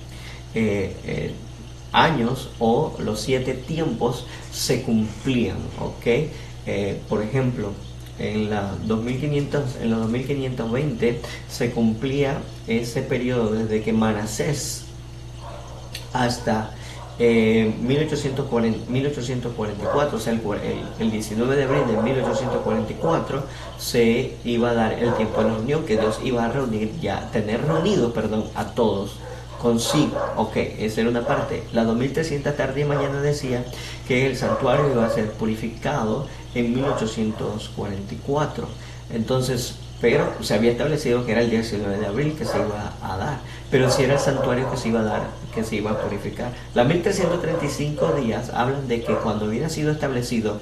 años, o los 7 tiempos, se cumplían, ¿ok? Por ejemplo, en los 2520 se cumplía ese periodo desde que Manasés hasta 1844, o sea, el 19 de abril de 1844 se iba a dar el tiempo de la reunión, que Dios iba a tener reunido a todos consigo. Ok, esa era una parte. La 2300 tarde y mañana decía que el santuario iba a ser purificado en 1844. Entonces, pero se había establecido que era el 19 de abril que se iba a dar, pero si era el santuario que se iba a dar, que se iba a purificar. Las 1335 días hablan de que cuando hubiera sido establecido,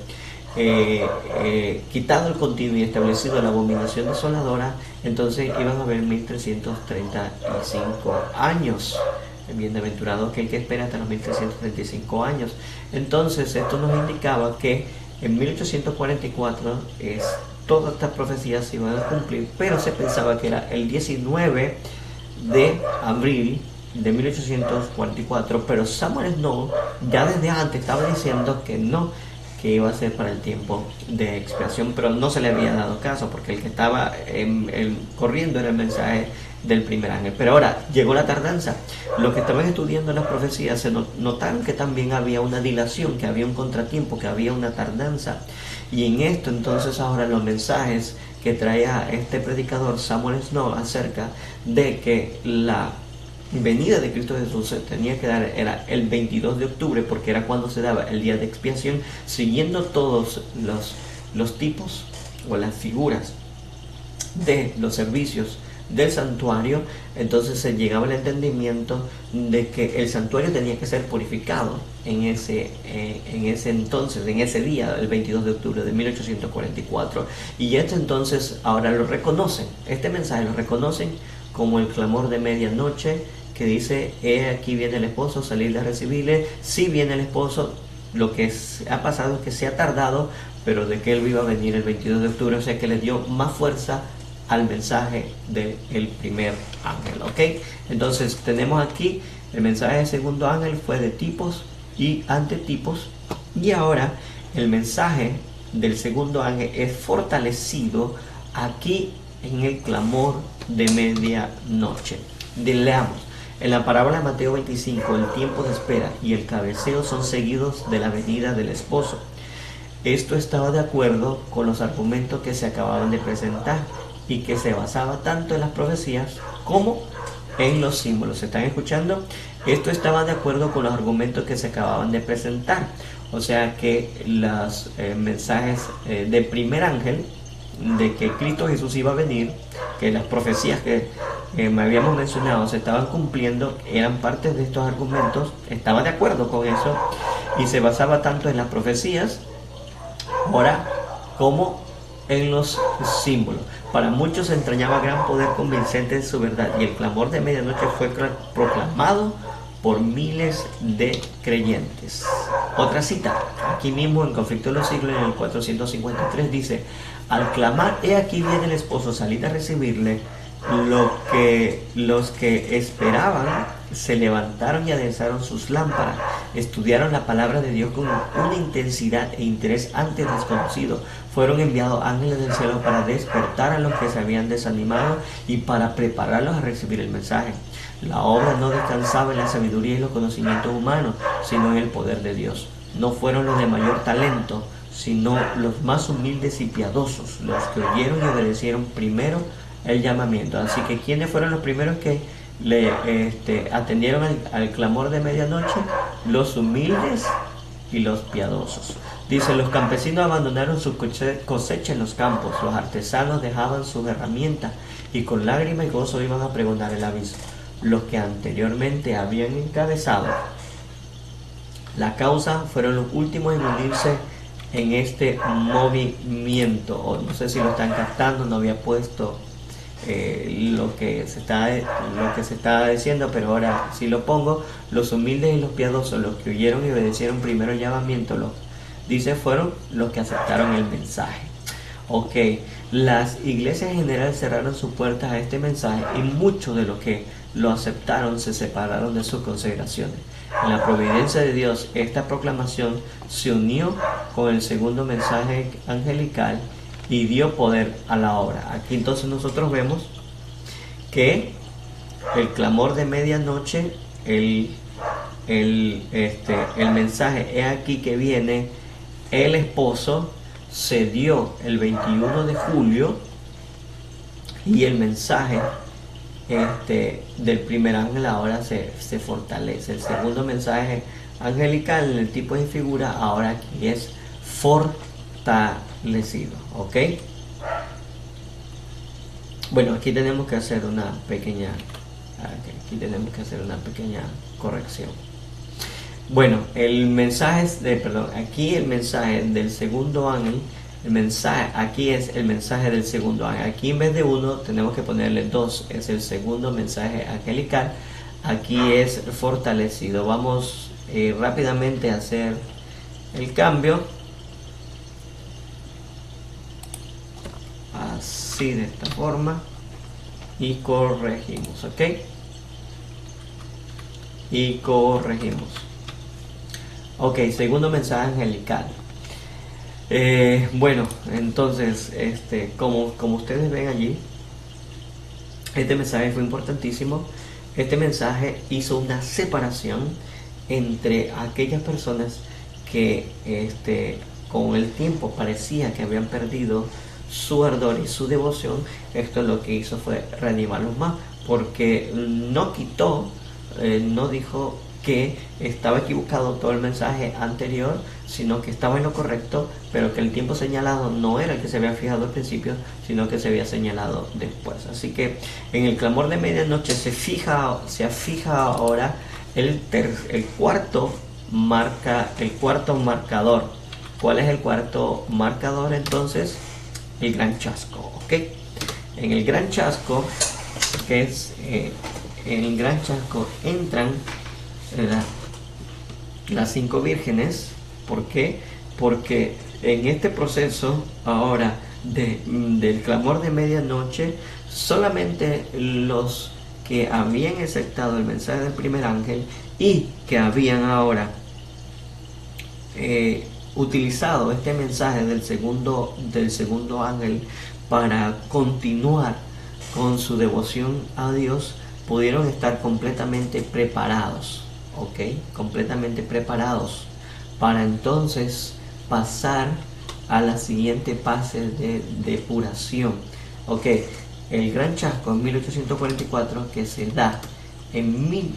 quitado el continuo y establecido la abominación desoladora, entonces iban a haber 1335 años. Bienaventurado aquel que espera hasta los 1335 años. Entonces esto nos indicaba que en 1844 todas estas profecías se iban a cumplir, pero se pensaba que era el 19 de abril de 1844, pero Samuel Snow ya desde antes estaba diciendo que no, que iba a ser para el tiempo de expiación, pero no se le había dado caso, porque el que estaba corriendo era el mensaje del primer ángel. Pero ahora llegó la tardanza. Los que estaban estudiando las profecías se notaron que también había una dilación, que había un contratiempo, que había una tardanza. Y en esto entonces ahora los mensajes que traía este predicador Samuel Snow acerca de que la venida de Cristo Jesús se tenía que dar era el 22 de octubre, porque era cuando se daba el día de expiación, siguiendo todos los tipos o las figuras de los servicios del santuario. Entonces se llegaba al entendimiento de que el santuario tenía que ser purificado en ese entonces, en ese día, el 22 de octubre de 1844. Y entonces ahora lo reconocen, este mensaje lo reconocen como el clamor de medianoche, que dice: "He aquí viene el esposo, salir a recibirle". Sí viene el esposo, lo que ha pasado es que se ha tardado, pero de que él iba a venir el 22 de octubre, o sea que le dio más fuerza al mensaje del primer ángel, ¿ok? Entonces tenemos aquí el mensaje del segundo ángel fue de tipos y antetipos, y ahora el mensaje del segundo ángel es fortalecido aquí en el clamor de medianoche. Leamos. En la parábola de Mateo 25, el tiempo de espera y el cabeceo son seguidos de la venida del esposo. Esto estaba de acuerdo con los argumentos que se acababan de presentar y que se basaba tanto en las profecías como en los símbolos. ¿Se están escuchando? Esto estaba de acuerdo con los argumentos que se acababan de presentar. O sea que los mensajes del primer ángel, de que Cristo Jesús iba a venir, que las profecías que me habíamos mencionado se estaban cumpliendo, eran parte de estos argumentos, estaba de acuerdo con eso y se basaba tanto en las profecías ahora como en los símbolos. Para muchos se entrañaba gran poder convincente de su verdad, y el clamor de medianoche fue proclamado por miles de creyentes. Otra cita, aquí mismo en Conflicto de los Siglos, en el 453, dice: al clamar, he aquí viene el esposo, salid a recibirle. Los que esperaban se levantaron y adensaron sus lámparas, estudiaron la palabra de Dios con una intensidad e interés antes desconocido. Fueron enviados ángeles del cielo para despertar a los que se habían desanimado y para prepararlos a recibir el mensaje. La obra no descansaba en la sabiduría y los conocimientos humanos, sino en el poder de Dios. No fueron los de mayor talento, sino los más humildes y piadosos, los que oyeron y obedecieron primero el llamamiento. Así que, ¿quiénes fueron los primeros que le atendieron al clamor de medianoche? Los humildes y los piadosos. Dice: los campesinos abandonaron su cosecha en los campos, los artesanos dejaban sus herramientas y con lágrimas y gozo iban a pregonar el aviso. Los que anteriormente habían encabezado la causa fueron los últimos en unirse en este movimiento. O no sé si lo están captando, no había puesto lo que se está diciendo, pero ahora sí lo pongo. Los humildes y los piadosos, los que oyeron y obedecieron primero el llamamiento, fueron los que aceptaron el mensaje. Ok, las iglesias en general cerraron sus puertas a este mensaje y muchos de los que lo aceptaron se separaron de sus consideraciones. En la providencia de Dios, esta proclamación se unió con el segundo mensaje angelical y dio poder a la obra. Aquí entonces nosotros vemos que el clamor de medianoche, el mensaje, he aquí que viene el esposo, se dio el 21 de julio, y el mensaje del primer ángel ahora se fortalece. El segundo mensaje angelical en el tipo de figura ahora aquí es fortalecido. ¿Ok? Bueno, aquí tenemos que hacer una pequeña corrección. Bueno, aquí el mensaje del segundo ángel, aquí es el mensaje del segundo ángel. Aquí en vez de uno tenemos que ponerle dos, es el segundo mensaje angelical. Aquí es fortalecido. Vamos rápidamente a hacer el cambio. Así, de esta forma, y corregimos, ¿ok? Y corregimos. Ok, segundo mensaje angelical. Bueno, entonces, como ustedes ven allí, este mensaje fue importantísimo. Este mensaje hizo una separación entre aquellas personas que con el tiempo parecía que habían perdido su ardor y su devoción. Esto lo que hizo fue reanimarlos más, porque no dijo que estaba equivocado todo el mensaje anterior, sino que estaba en lo correcto, pero que el tiempo señalado no era el que se había fijado al principio, sino que se había señalado después. Así que en el clamor de medianoche se fija ahora el cuarto marcador. ¿Cuál es el cuarto marcador entonces? El gran chasco, ¿ok? En el gran chasco, en el gran chasco entran las 5 vírgenes. ¿Por qué? Porque en este proceso ahora del clamor de medianoche, solamente los que habían aceptado el mensaje del primer ángel y que habían ahora utilizado este mensaje del segundo ángel para continuar con su devoción a Dios, pudieron estar completamente preparados, ¿ok? Completamente preparados para entonces pasar a la siguiente fase de depuración. ¿Ok? El gran chasco en 1844, que se da en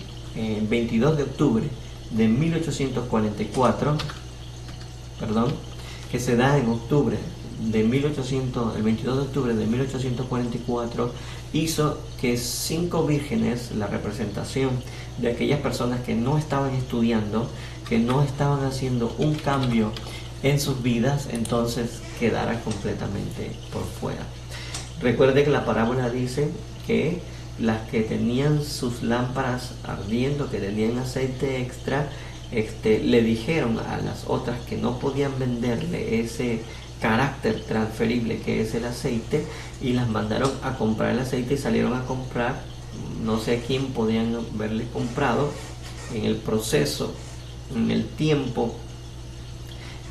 22 de octubre de 1844, perdón, que se da en octubre de el 22 de octubre de 1844, hizo que 5 vírgenes, la representación de aquellas personas que no estaban estudiando, que no estaban haciendo un cambio en sus vidas, entonces quedara completamente por fuera. Recuerde que la parábola dice que las que tenían sus lámparas ardiendo, que tenían aceite extra, le dijeron a las otras que no podían venderle ese carácter transferible que es el aceite, y las mandaron a comprar el aceite y salieron a comprar. No sé quién podían haberle comprado en el proceso, en el tiempo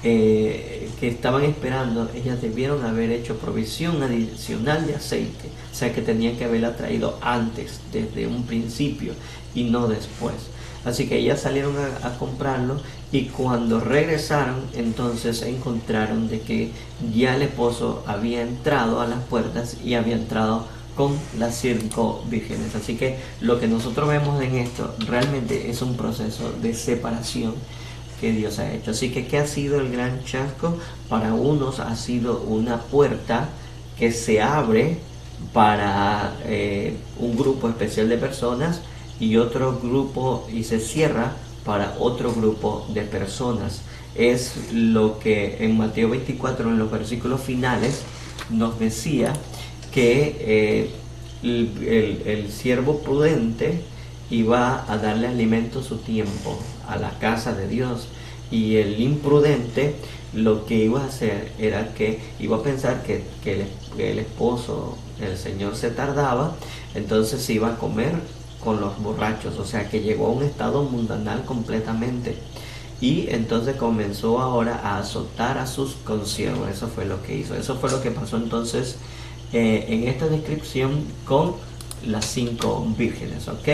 que estaban esperando. Ellas debieron haber hecho provisión adicional de aceite, o sea que tenían que haberla traído antes, desde un principio, y no después. Así que ellas salieron a comprarlo, y cuando regresaron entonces encontraron de que ya el esposo había entrado a las puertas y había entrado con las 5 vírgenes. Así que lo que nosotros vemos en esto realmente es un proceso de separación que Dios ha hecho. Así que, ¿qué ha sido el gran chasco? Para unos ha sido una puerta que se abre para un grupo especial de personas, y otro grupo, y se cierra para otro grupo de personas. Es lo que en Mateo 24, en los versículos finales, nos decía que el siervo prudente iba a darle alimento a su tiempo a la casa de Dios, y el imprudente lo que iba a hacer era que iba a pensar que el esposo, el Señor, se tardaba, entonces se iba a comer con los borrachos, o sea que llegó a un estado mundanal completamente, y entonces comenzó ahora a azotar a sus consiervos. Eso fue lo que hizo, eso fue lo que pasó entonces en esta descripción con las 5 vírgenes, ¿ok?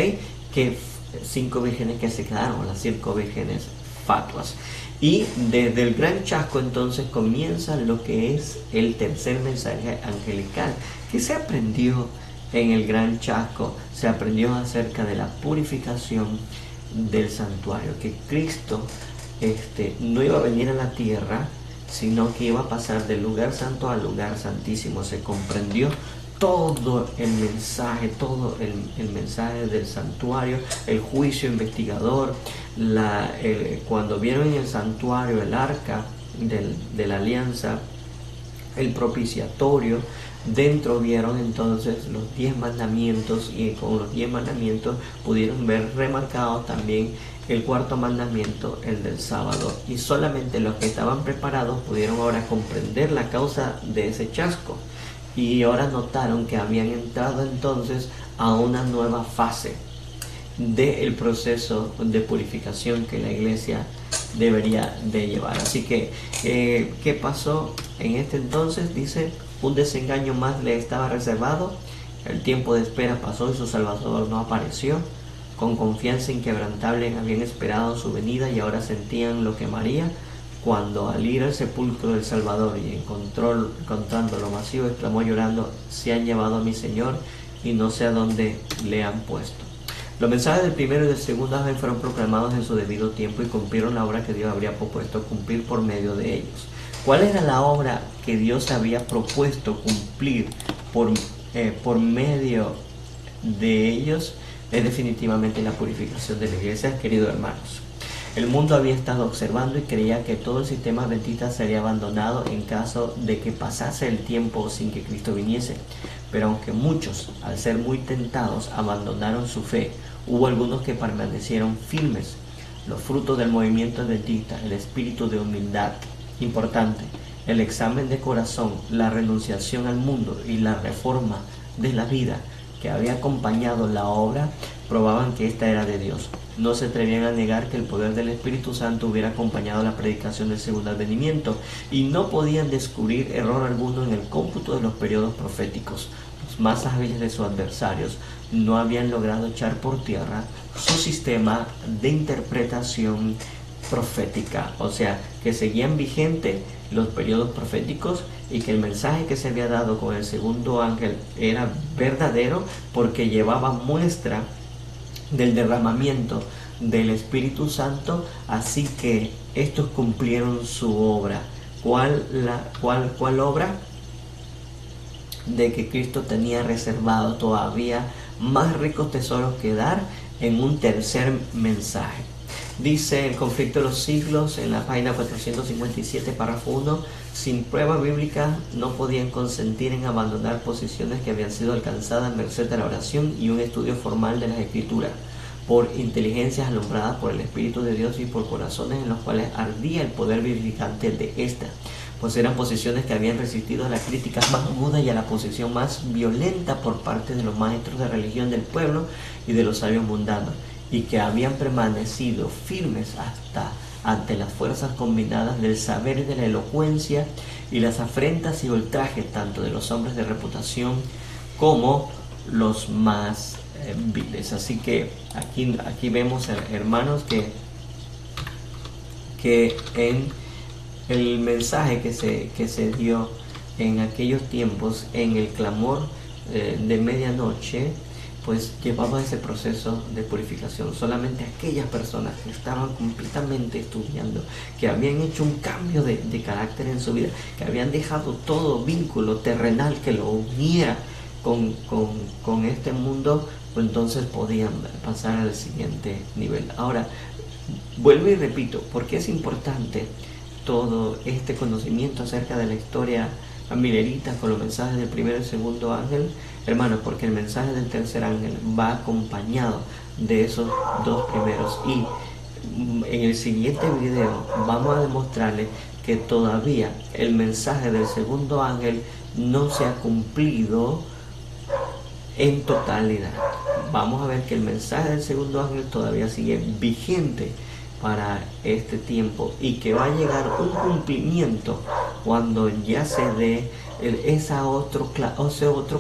Que 5 vírgenes que se quedaron, las 5 vírgenes fatuas. Y desde el gran chasco entonces comienza lo que es el tercer mensaje angelical. ¿Qué se aprendió en el gran chasco? Se aprendió acerca de la purificación del santuario, que Cristo no iba a venir a la tierra, sino que iba a pasar del lugar santo al lugar santísimo. Se comprendió todo el mensaje, el mensaje del santuario, el juicio investigador, cuando vieron en el santuario el arca de la alianza, el propiciatorio, dentro vieron entonces los 10 mandamientos, y con los 10 mandamientos pudieron ver remarcado también el 4.º mandamiento, el del sábado, y solamente los que estaban preparados pudieron ahora comprender la causa de ese chasco, y ahora notaron que habían entrado entonces a una nueva fase del proceso de purificación que la iglesia debería de llevar. Así que, ¿qué pasó en este entonces? Dice, un desengaño más le estaba reservado. El tiempo de espera pasó y su Salvador no apareció. Con confianza inquebrantable habían esperado su venida, y ahora sentían lo que María, cuando al ir al sepulcro del Salvador y encontrándolo vacío, exclamó llorando: se han llevado a mi Señor y no sé a dónde le han puesto. Los mensajes del primero y del segundo ángel fueron proclamados en su debido tiempo y cumplieron la obra que Dios habría propuesto cumplir por medio de ellos. ¿Cuál era la obra que Dios había propuesto cumplir por medio de ellos? Es definitivamente la purificación de la iglesia, queridos hermanos. El mundo había estado observando y creía que todo el sistema adventista sería abandonado en caso de que pasase el tiempo sin que Cristo viniese. Pero aunque muchos, al ser muy tentados, abandonaron su fe, hubo algunos que permanecieron firmes. Los frutos del movimiento adventista, el espíritu de humildad, importante, el examen de corazón, la renunciación al mundo y la reforma de la vida que había acompañado la obra probaban que esta era de Dios. No se atrevían a negar que el poder del Espíritu Santo hubiera acompañado la predicación del segundo advenimiento y no podían descubrir error alguno en el cómputo de los periodos proféticos. Los más hábiles de sus adversarios no habían logrado echar por tierra su sistema de interpretación profética, o sea, que seguían vigentes los periodos proféticos y que el mensaje que se había dado con el segundo ángel era verdadero porque llevaba muestra del derramamiento del Espíritu Santo, así que estos cumplieron su obra. ¿Cuál obra? De que Cristo tenía reservado todavía más ricos tesoros que dar en un tercer mensaje. Dice el conflicto de los siglos en la página 457, párrafo 1, sin prueba bíblica no podían consentir en abandonar posiciones que habían sido alcanzadas en merced de la oración y un estudio formal de las Escrituras, por inteligencias alumbradas por el Espíritu de Dios y por corazones en los cuales ardía el poder vivificante de ésta, pues eran posiciones que habían resistido a las críticas más agudas y a la posición más violenta por parte de los maestros de religión del pueblo y de los sabios mundanos, y que habían permanecido firmes hasta ante las fuerzas combinadas del saber y de la elocuencia y las afrentas y ultrajes tanto de los hombres de reputación como los más viles. Así que aquí vemos, hermanos, que en el mensaje que se dio en aquellos tiempos, en el clamor de medianoche, pues llevaba ese proceso de purificación. Solamente aquellas personas que estaban completamente estudiando, que habían hecho un cambio de carácter en su vida, que habían dejado todo vínculo terrenal que lo uniera con este mundo, pues entonces podían pasar al siguiente nivel. Ahora, vuelvo y repito, porque es importante todo este conocimiento acerca de la historia milerita con los mensajes del primero y segundo ángel, hermanos, porque el mensaje del tercer ángel va acompañado de esos dos primeros, y en el siguiente video vamos a demostrarles que todavía el mensaje del segundo ángel no se ha cumplido en totalidad. Vamos a ver que el mensaje del segundo ángel todavía sigue vigente para este tiempo y que va a llegar un cumplimiento cuando ya se dé ese otro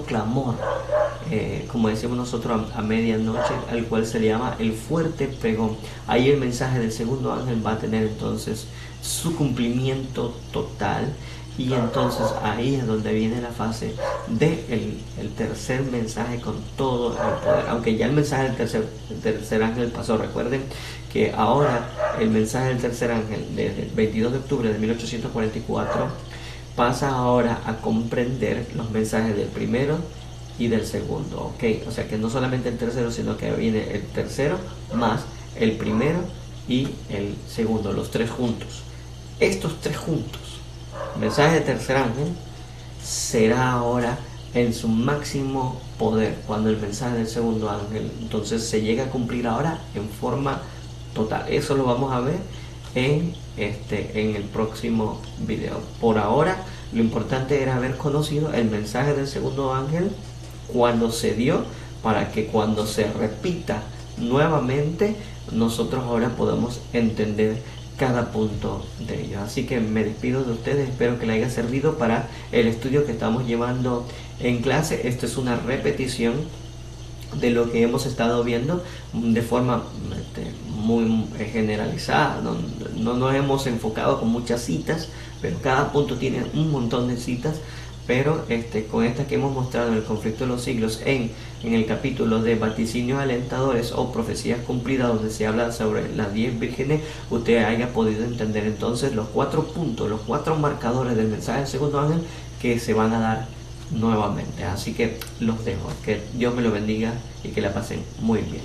clamor, como decimos nosotros, a medianoche, al cual se le llama el fuerte pregón. Ahí el mensaje del segundo ángel va a tener entonces su cumplimiento total, y entonces ahí es donde viene la fase del tercer mensaje con todo el poder. Aunque ya el mensaje del tercer ángel pasó, recuerden que ahora el mensaje del tercer ángel desde el 22 de octubre de 1844 pasa ahora a comprender los mensajes del primero y del segundo, ¿ok? O sea que no solamente el tercero, sino que viene el tercero más el primero y el segundo, los tres juntos. Estos tres juntos, mensaje del tercer ángel, será ahora en su máximo poder cuando el mensaje del segundo ángel entonces se llega a cumplir ahora en forma total. Eso lo vamos a ver en el próximo video. Por ahora lo importante era haber conocido el mensaje del segundo ángel cuando se dio, para que cuando se repita nuevamente nosotros ahora podamos entender cada punto de ellos. Así que me despido de ustedes, espero que les haya servido para el estudio que estamos llevando en clase. Esto es una repetición de lo que hemos estado viendo de forma muy generalizada. No nos hemos enfocado con muchas citas, pero cada punto tiene un montón de citas. Pero con esta que hemos mostrado en el conflicto de los siglos, en el capítulo de vaticinios alentadores o profecías cumplidas, donde se habla sobre las 10 vírgenes, usted haya podido entender entonces los 4 puntos, los 4 marcadores del mensaje del segundo ángel que se van a dar nuevamente. Así que los dejo, que Dios me lo bendiga y que la pasen muy bien.